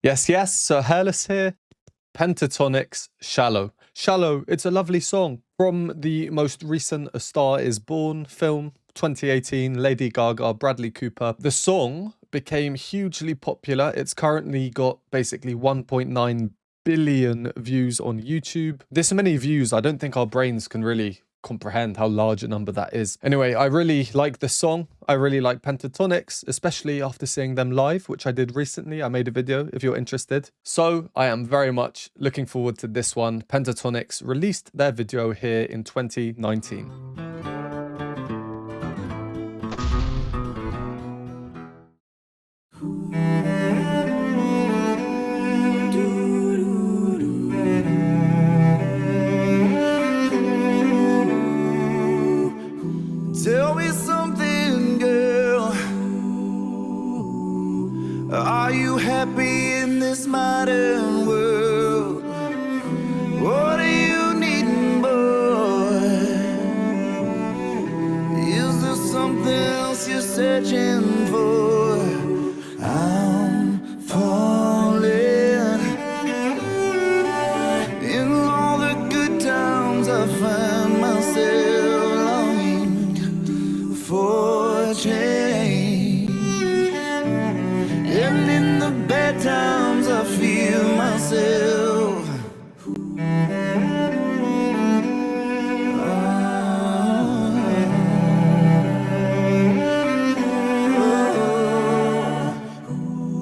Yes, yes, so Hairless here. Pentatonix, Shallow. Shallow, it's a lovely song from the most recent A Star Is Born film, 2018, Lady Gaga, Bradley Cooper. The song became hugely popular. It's currently got basically 1.9 billion views on YouTube. This many views, I don't think our brains can really comprehend how large a number that is. Anyway, I really like the song. I really like Pentatonix, especially after seeing them live, which I did recently. I made a video if you're interested. So I am very much looking forward to this one. Pentatonix released their video here in 2019. Tell me something, girl. Are you happy in this modern world? What are you needing, boy? Is there something else you're searching for? I'm falling. In all the good times I find myself for change, and in the bad times I feel myself.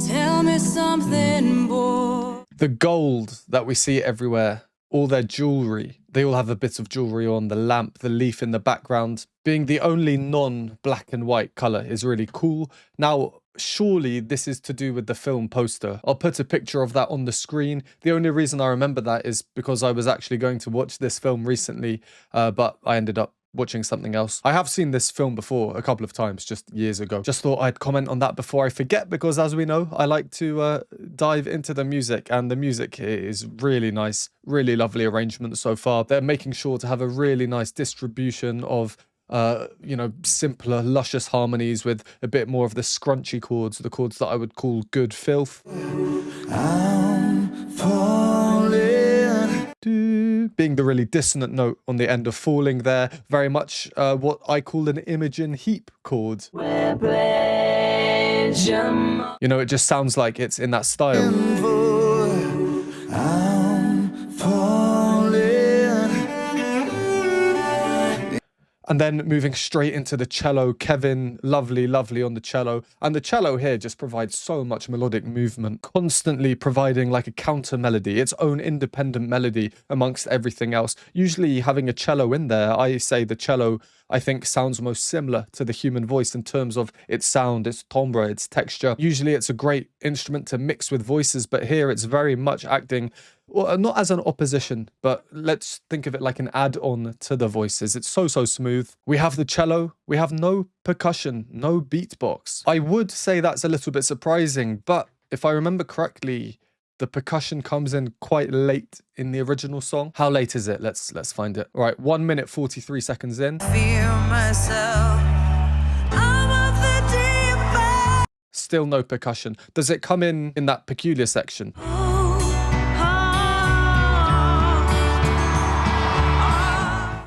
Tell me something, boy. The gold that we see everywhere, all their jewelry, they all have a bit of jewelry on, the lamp, the leaf in the background. Being the only non-black and white color is really cool. Now, surely this is to do with the film poster. I'll put a picture of that on the screen. The only reason I remember that is because I was actually going to watch this film recently, but I ended up watching something else. I have seen this film before a couple of times, just years ago. Just thought I'd comment on that before I forget, because as we know, I like to dive into the music, and the music is really nice, really lovely arrangement so far. They're making sure to have a really nice distribution of you know, simpler, luscious harmonies with a bit more of the scrunchy chords, the chords that I would call good filth. I'm falling. Being the really dissonant note on the end of falling there, very much what I call an Imogen Heap chord. You know, it just sounds like it's in that style. I'm falling. And then moving straight into the cello, Kevin, lovely, lovely on the cello. And the cello here just provides so much melodic movement, constantly providing like a counter melody, its own independent melody amongst everything else. Usually having a cello in there, I say the cello, I think, sounds most similar to the human voice in terms of its sound, its timbre, its texture. Usually it's a great instrument to mix with voices, but here it's very much acting, well, not as an opposition, but let's think of it like an add-on to the voices. It's so smooth. We have the cello. We have no percussion, no beatbox. I would say that's a little bit surprising, but if I remember correctly, the percussion comes in quite late in the original song. How late is it? Let's find it. All right, 1 minute 43 seconds in. Feel myself. I'm of the deep. Still no percussion. Does it come in that peculiar section?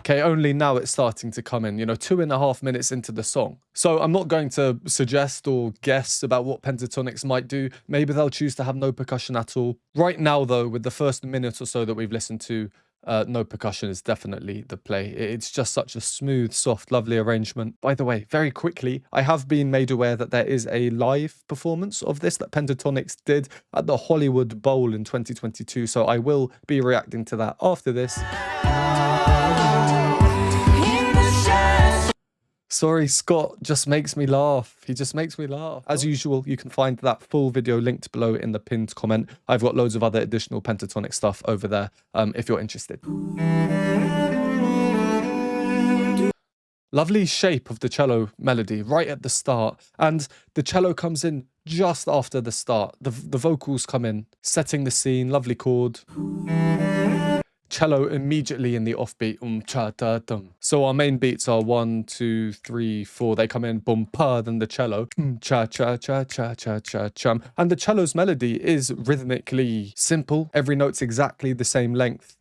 Okay, only now it's starting to come in, you know, 2.5 minutes into the song. So I'm not going to suggest or guess about what Pentatonix might do. Maybe they'll choose to have no percussion at all. Right now, though, with the first minute or so that we've listened to, no percussion is definitely the play. It's just such a smooth, soft, lovely arrangement. By the way, very quickly, I have been made aware that there is a live performance of this that Pentatonix did at the Hollywood Bowl in 2022. So I will be reacting to that after this. Sorry, Scott just makes me laugh. He just makes me laugh. As usual, you can find that full video linked below in the pinned comment. I've got loads of other additional Pentatonix stuff over there if you're interested. Lovely shape of the cello melody right at the start. And the cello comes in just after the start. The vocals come in, setting the scene, lovely chord. cello immediately in the offbeat, cha ta dum. So our main beats are 1, 2, 3, 4. They come in boom pa, then the cello cha cha cha cha cha cha chum. And the cello's melody is rhythmically simple. Every note's exactly the same length.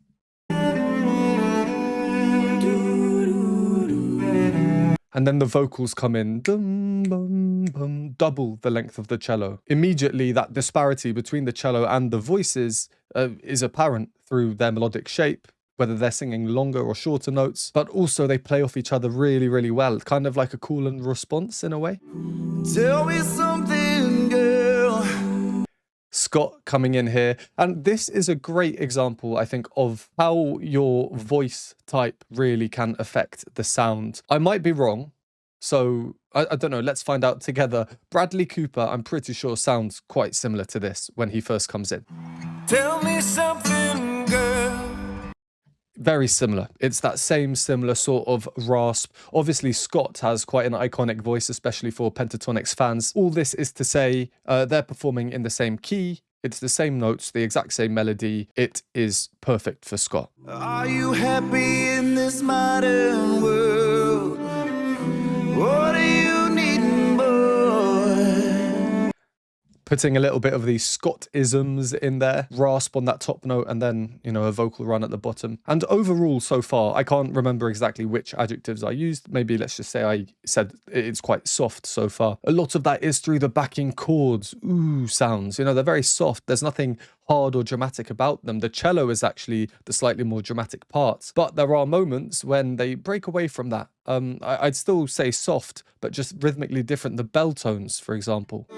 And then the vocals come in, dum, bum, bum, double the length of the cello. Immediately, that disparity between the cello and the voices is apparent through their melodic shape, whether they're singing longer or shorter notes, but also they play off each other really, really well. Kind of like a call and response in a way. Tell me something, girl. Scott coming in here. And this is a great example, I think, of how your voice type really can affect the sound. I might be wrong, so I don't know, let's find out together. Bradley Cooper, I'm pretty sure, sounds quite similar to this when he first comes in. Tell me something, girl. Very similar. It's that same similar sort of rasp. Obviously, Scott has quite an iconic voice, especially for Pentatonix fans. All this is to say they're performing in the same key. It's the same notes, the exact same melody. It is perfect for Scott. Are you happy in this modern world? What are you needing, boy? Putting a little bit of these Scott-isms in there, rasp on that top note, and then, you know, a vocal run at the bottom. And overall, so far, I can't remember exactly which adjectives I used. Maybe let's just say I said it's quite soft so far. A lot of that is through the backing chords, ooh sounds. You know, they're very soft. There's nothing hard or dramatic about them. The cello is actually the slightly more dramatic part. But there are moments when they break away from that. I'd still say soft, but just rhythmically different. The bell tones, for example.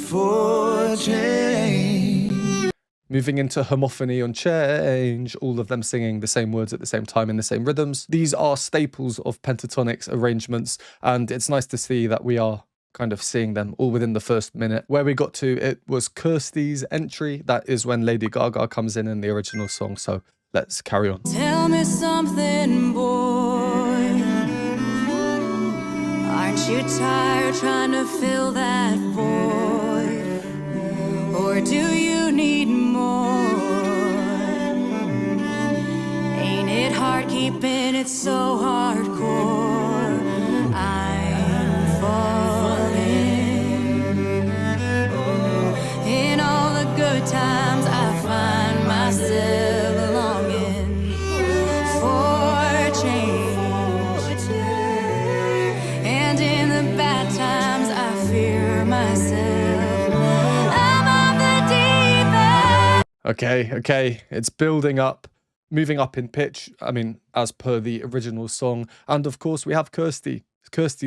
For change. Moving into homophony on change, all of them singing the same words at the same time in the same rhythms. These are staples of Pentatonix arrangements, and it's nice to see that we are kind of seeing them all within the first minute. Where we got to, it was Kirsty's entry. That is when Lady Gaga comes in the original song, so let's carry on. Tell me something, boy. Aren't you tired trying to fill that void? Or do you need more? Ain't it hard keeping it so hardcore? I'm falling. In all the good times I find myself longing for change. And in the bad times I fear myself. Okay, it's building up, moving up in pitch, I mean, as per the original song. And of course, we have Kirsty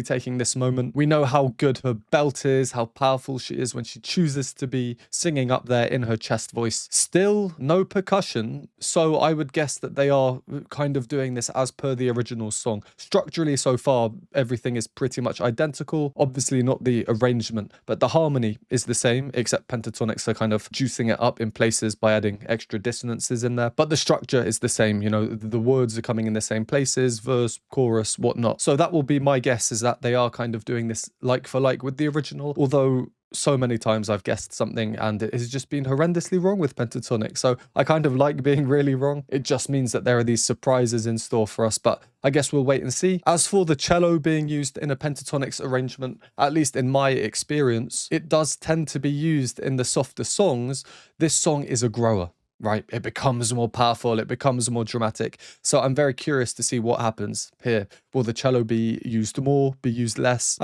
taking this moment. We know how good her belt is, how powerful she is when she chooses to be singing up there in her chest voice. Still no percussion, so I would guess that they are kind of doing this as per the original song. Structurally, so far, everything is pretty much identical. Obviously not the arrangement, but the harmony is the same, except Pentatonix are kind of juicing it up in places by adding extra dissonances in there. But the structure is the same, you know, the words are coming in the same places, verse, chorus, whatnot. So that will be my guess, is that they are kind of doing this like for like with the original, although so many times I've guessed something and it has just been horrendously wrong with Pentatonix. So I kind of like being really wrong. It just means that there are these surprises in store for us, but I guess we'll wait and see. As for the cello being used in a Pentatonix arrangement, at least in my experience, it does tend to be used in the softer songs. This song is a grower. Right, it becomes more powerful, it becomes more dramatic. So I'm very curious to see what happens here. Will the cello be used more, be used less?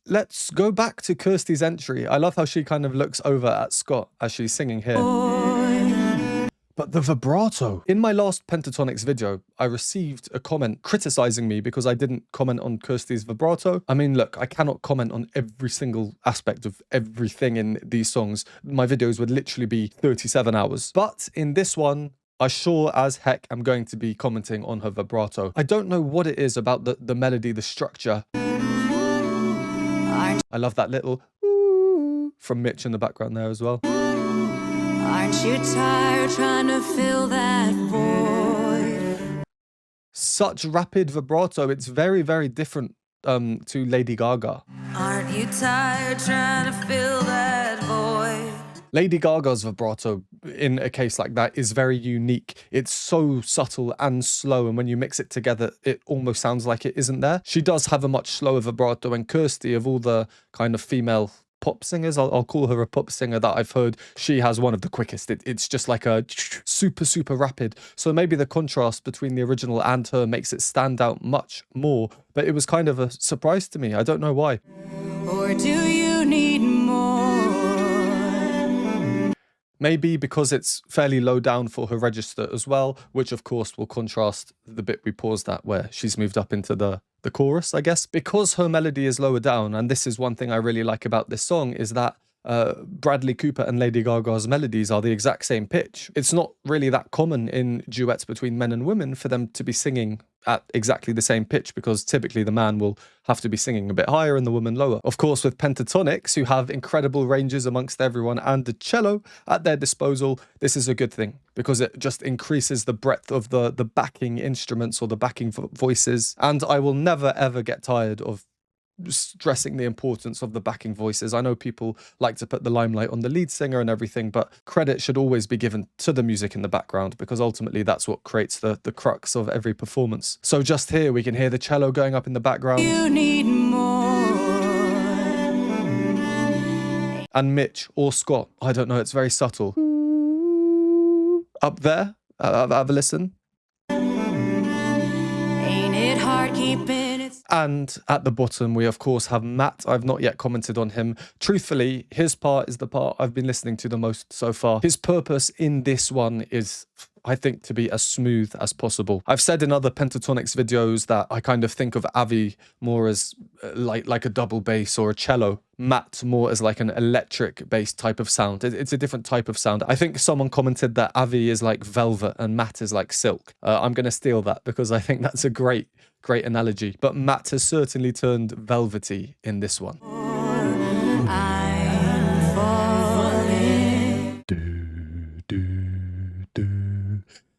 Let's go back to Kirsty's entry. I love how she kind of looks over at Scott as she's singing here. But the vibrato. In my last Pentatonix video, I received a comment criticizing me because I didn't comment on Kirsty's vibrato. I mean, look, I cannot comment on every single aspect of everything in these songs. My videos would literally be 37 hours. But in this one, I sure as heck am going to be commenting on her vibrato. I don't know what it is about the melody, the structure. I love that little ooh from Mitch in the background there as well. Aren't you tired trying to fill that void? Such rapid vibrato. It's very, very different to Lady Gaga. Aren't you tired trying to fill that void? Lady Gaga's vibrato in a case like that is very unique. It's so subtle and slow, and when you mix it together, it almost sounds like it isn't there. She does have a much slower vibrato, and Kirsty, of all the kind of female pop singers, I'll call her a pop singer that I've heard, she has one of the quickest. It's just like a super rapid. So maybe the contrast between the original and her makes it stand out much more, but it was kind of a surprise to me. I don't know why. Or do you need more? Maybe because it's fairly low down for her register as well, which of course will contrast the bit we paused at where she's moved up into the chorus, I guess. Because her melody is lower down, and this is one thing I really like about this song, is that Bradley Cooper and Lady Gaga's melodies are the exact same pitch. It's not really that common in duets between men and women for them to be singing at exactly the same pitch, because typically the man will have to be singing a bit higher and the woman lower. Of course, with Pentatonix, who have incredible ranges amongst everyone and the cello at their disposal, this is a good thing because it just increases the breadth of the backing instruments or the backing voices. And I will never ever get tired of stressing the importance of the backing voices. I know people like to put the limelight on the lead singer and everything, but credit should always be given to the music in the background, because ultimately that's what creates the crux of every performance. So just here we can hear the cello going up in the background. You need more. And Mitch or Scott, I don't know, it's very subtle. Up there, have a listen. Ain't it hard keeping it? And at the bottom, we of course have Matt. I've not yet commented on him. Truthfully, his part is the part I've been listening to the most so far. His purpose in this one is, I think, to be as smooth as possible. I've said in other Pentatonix videos that I kind of think of Avi more as like a double bass or a cello. Matt more as like an electric bass type of sound. It's a different type of sound. I think someone commented that Avi is like velvet and Matt is like silk. I'm going to steal that because I think that's a great analogy. But Matt has certainly turned velvety in this one. I'm falling.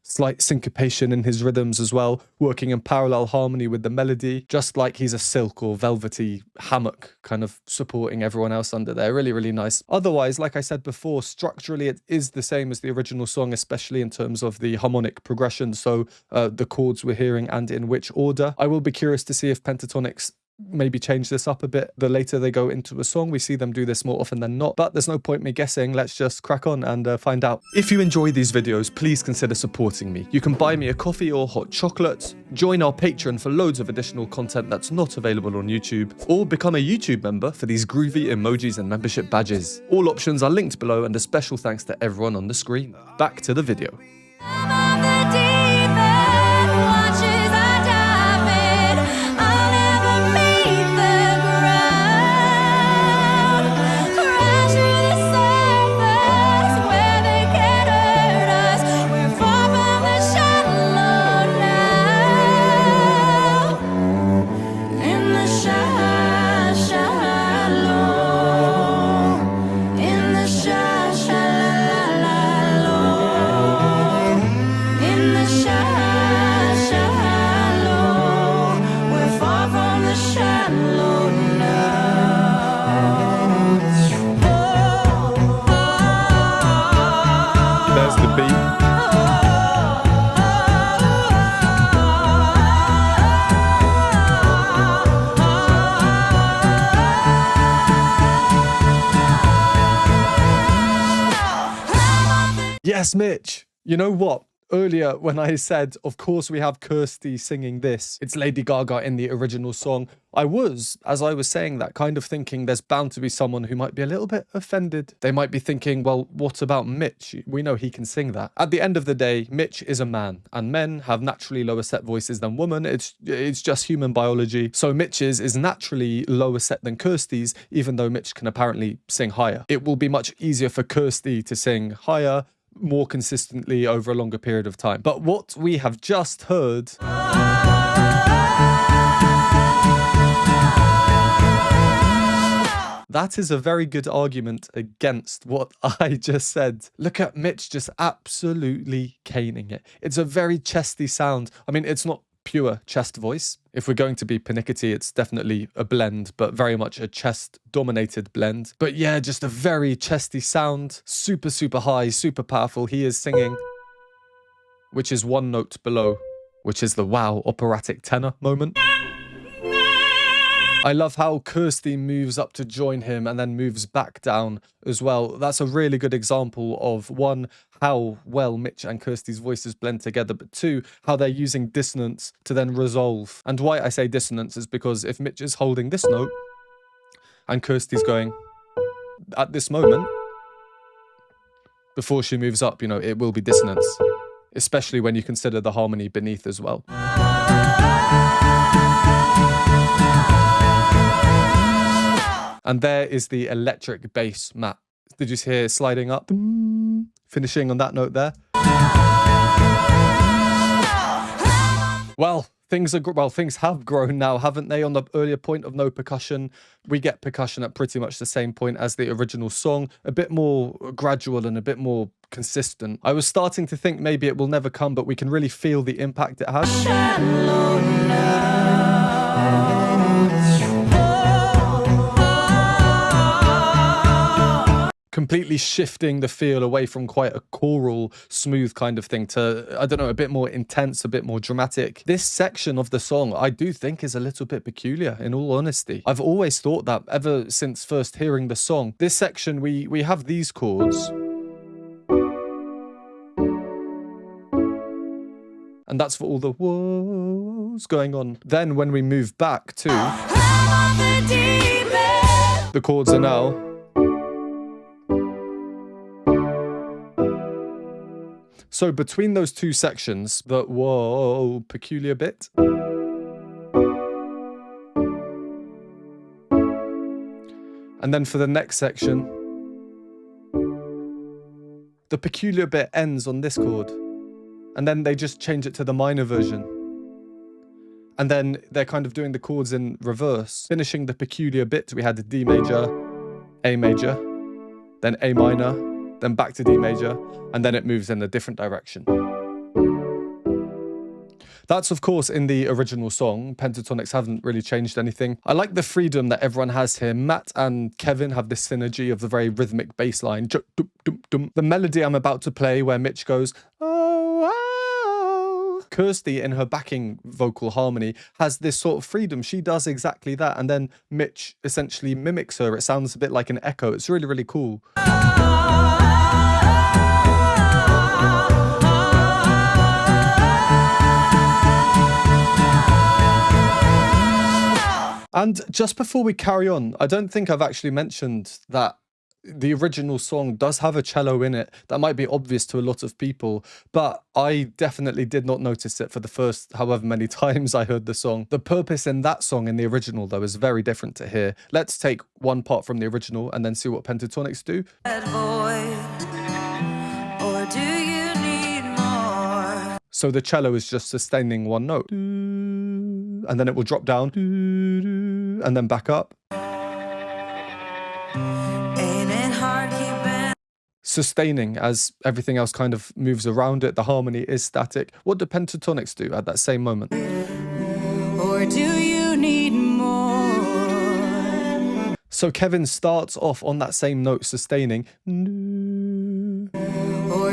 Slight syncopation in his rhythms as well, working in parallel harmony with the melody, just like he's a silk or velvety hammock, kind of supporting everyone else under there. Really nice. Otherwise, like I said before, structurally it is the same as the original song, especially in terms of the harmonic progression, so the chords we're hearing and in which order. I will be curious to see if Pentatonix maybe change this up a bit the later they go into a song. We see them do this more often than not, but there's no point me guessing. Let's just crack on and find out. If you enjoy these videos, please consider supporting me. You can buy me a coffee or hot chocolate, join our Patreon for loads of additional content that's not available on YouTube, or become a YouTube member for these groovy emojis and membership badges. All options are linked below, and a special thanks to everyone on the screen. Back to the video. I'm on the deep end, watches I dive in. I'll never meet the ground. Crash through the surface where they can't hurt us. We're far from the shallow now. In the shallow. In the shallow. In the shallow, we're far from the shallow now. There's the beat. Yes, Mitch. You know what? Earlier, when I said, of course, we have Kirsty singing this, it's Lady Gaga in the original song, I was, as I was saying that, kind of thinking there's bound to be someone who might be a little bit offended. They might be thinking, well, what about Mitch? We know he can sing that. At the end of the day, Mitch is a man, and men have naturally lower set voices than women. It's just human biology. So Mitch's is naturally lower set than Kirsty's, even though Mitch can apparently sing higher. It will be much easier for Kirsty to sing higher, more consistently over a longer period of time. But what we have just heard that is a very good argument against what I just said. Look at Mitch just absolutely caning it. It's a very chesty sound. I mean, it's not pure chest voice. If we're going to be pernickety, it's definitely a blend, but very much a chest-dominated blend. But yeah, just a very chesty sound, super, super high, super powerful. He is singing, which is one note below, which is the wow operatic tenor moment. I love how Kirsty moves up to join him and then moves back down as well. That's a really good example of, one, how well Mitch and Kirsty's voices blend together, but two, how they're using dissonance to then resolve. And why I say dissonance is because if Mitch is holding this note and Kirsty's going at this moment, before she moves up, you know, it will be dissonance, especially when you consider the harmony beneath as well. And there is the electric bass, Matt. Did you hear it sliding up? Finishing on that note there. Well, things have grown now, haven't they? On the earlier point of no percussion, we get percussion at pretty much the same point as the original song, a bit more gradual and a bit more consistent. I was starting to think maybe it will never come, but we can really feel the impact it has. Completely shifting the feel away from quite a choral, smooth kind of thing to, I don't know, a bit more intense, a bit more dramatic. This section of the song, I do think is a little bit peculiar, in all honesty. I've always thought that ever since first hearing the song. This section, we have these chords. And that's for all the whoas going on. Then when we move back to, the chords are now, so between those two sections, the whoa peculiar bit, and then for the next section, the peculiar bit ends on this chord, and then they just change it to the minor version. And then they're kind of doing the chords in reverse. Finishing the peculiar bit, we had the D major, A major, then A minor, then back to D major, and then it moves in a different direction. That's, of course, in the original song. Pentatonix haven't really changed anything. I like the freedom that everyone has here. Matt and Kevin have this synergy of the very rhythmic bass line. The melody I'm about to play where Mitch goes, oh, oh. Kirsty, in her backing vocal harmony, has this sort of freedom. She does exactly that, and then Mitch essentially mimics her. It sounds a bit like an echo. It's really, really cool. And just before we carry on, I don't think I've actually mentioned that the original song does have a cello in it. That might be obvious to a lot of people, but I definitely did not notice it for the first however many times I heard the song. The purpose in that song in the original, though, is very different to here. Let's take one part from the original and then see what Pentatonix do. Or do you need more? So the cello is just sustaining one note, and then it will drop down, and then back up. Ain't it hard keeping? Sustaining as everything else kind of moves around it. The harmony is static. What do Pentatonix do at that same moment? Or do you need more? So Kevin starts off on that same note, sustaining. Or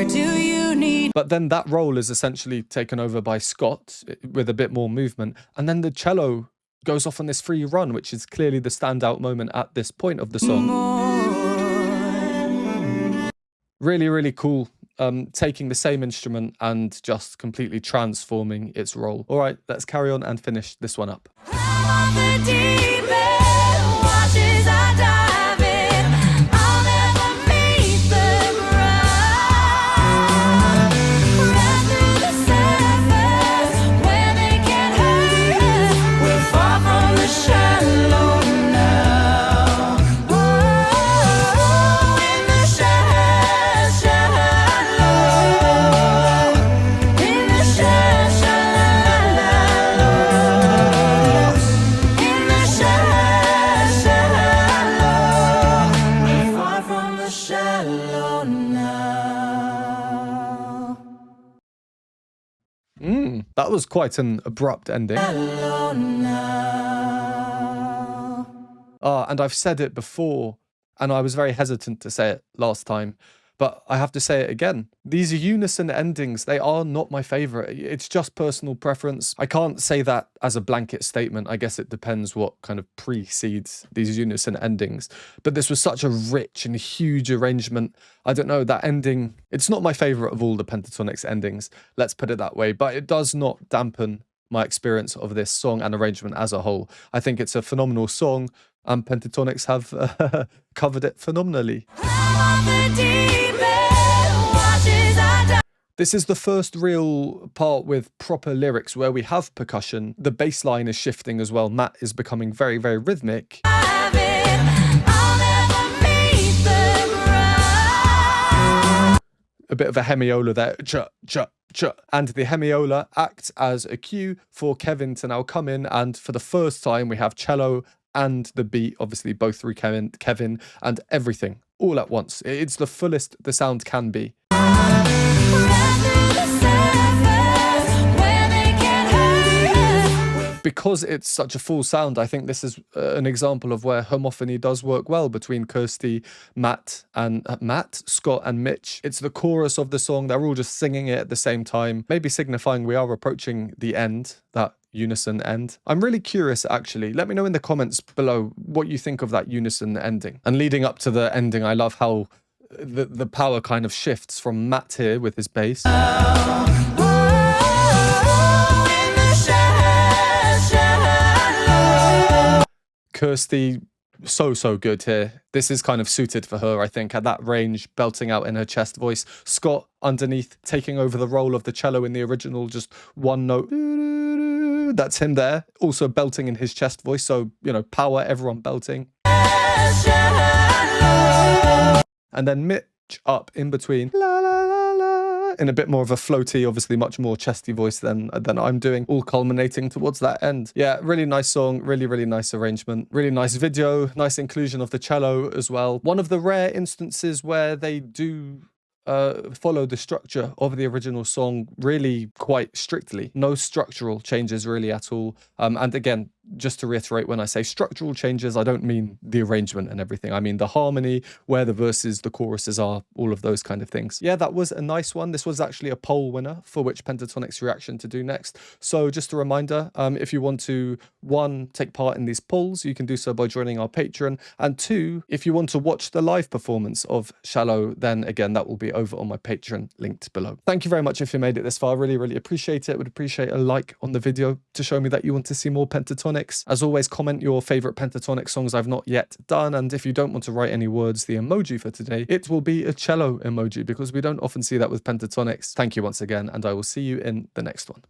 do you need? But then that role is essentially taken over by Scott with a bit more movement. And then the cello goes off on this free run, which is clearly the standout moment at this point of the song. Really, really cool. Taking the same instrument and just completely transforming its role. All right, let's carry on and finish this one up. That was quite an abrupt ending. And I've said it before, and I was very hesitant to say it last time, but I have to say it again. These unison endings, they are not my favorite. It's just personal preference. I can't say that as a blanket statement. I guess it depends what kind of precedes these unison endings. But this was such a rich and huge arrangement. I don't know, that ending, it's not my favorite of all the Pentatonix endings. Let's put it that way. But it does not dampen my experience of this song and arrangement as a whole. I think it's a phenomenal song, and Pentatonix have covered it phenomenally. This is the first real part with proper lyrics where we have percussion. The bass line is shifting as well. Matt is becoming very, very rhythmic. A bit of a hemiola there. Ch, ch, ch. And the hemiola acts as a cue for Kevin to now come in, and for the first time we have cello and the beat, obviously both through Kevin, and everything all at once. It's the fullest the sound can be. Because it's such a full sound, I think this is an example of where homophony does work well between Kirsty, Scott and Mitch. It's the chorus of the song. They're all just singing it at the same time, maybe signifying we are approaching the end, that unison end. I'm really curious, actually. Let me know in the comments below what you think of that unison ending. And leading up to the ending, I love how the power kind of shifts from Matt here with his bass. Kirsty, so good here. This is kind of suited for her, I think, at that range, belting out in her chest voice. Scott underneath, taking over the role of the cello in the original, just one note. That's him there, also belting in his chest voice, so, you know, power, everyone belting. And then Mitch up in between. La, la, la, la, in a bit more of a floaty, obviously much more chesty voice than I'm doing, all culminating towards that end. Yeah, really nice song, really nice arrangement, really nice video, nice inclusion of the cello as well. One of the rare instances where they do follow the structure of the original song really quite strictly. No structural changes really at all. And again, just to reiterate, when I say structural changes, I don't mean the arrangement and everything. I mean the harmony, where the verses, the choruses are, all of those kind of things. Yeah, that was a nice one. This was actually a poll winner for which Pentatonix reaction to do next. So just a reminder, if you want to, 1, take part in these polls, you can do so by joining our Patreon. And 2, if you want to watch the live performance of Shallow, then again, that will be over on my Patreon linked below. Thank you very much if you made it this far. Really appreciate it. Would appreciate a like on the video to show me that you want to see more Pentatonix. As always, comment your favorite Pentatonix songs I've not yet done, and if you don't want to write any words, the emoji for today, it will be a cello emoji, because we don't often see that with Pentatonix. Thank you once again, and I will see you in the next one.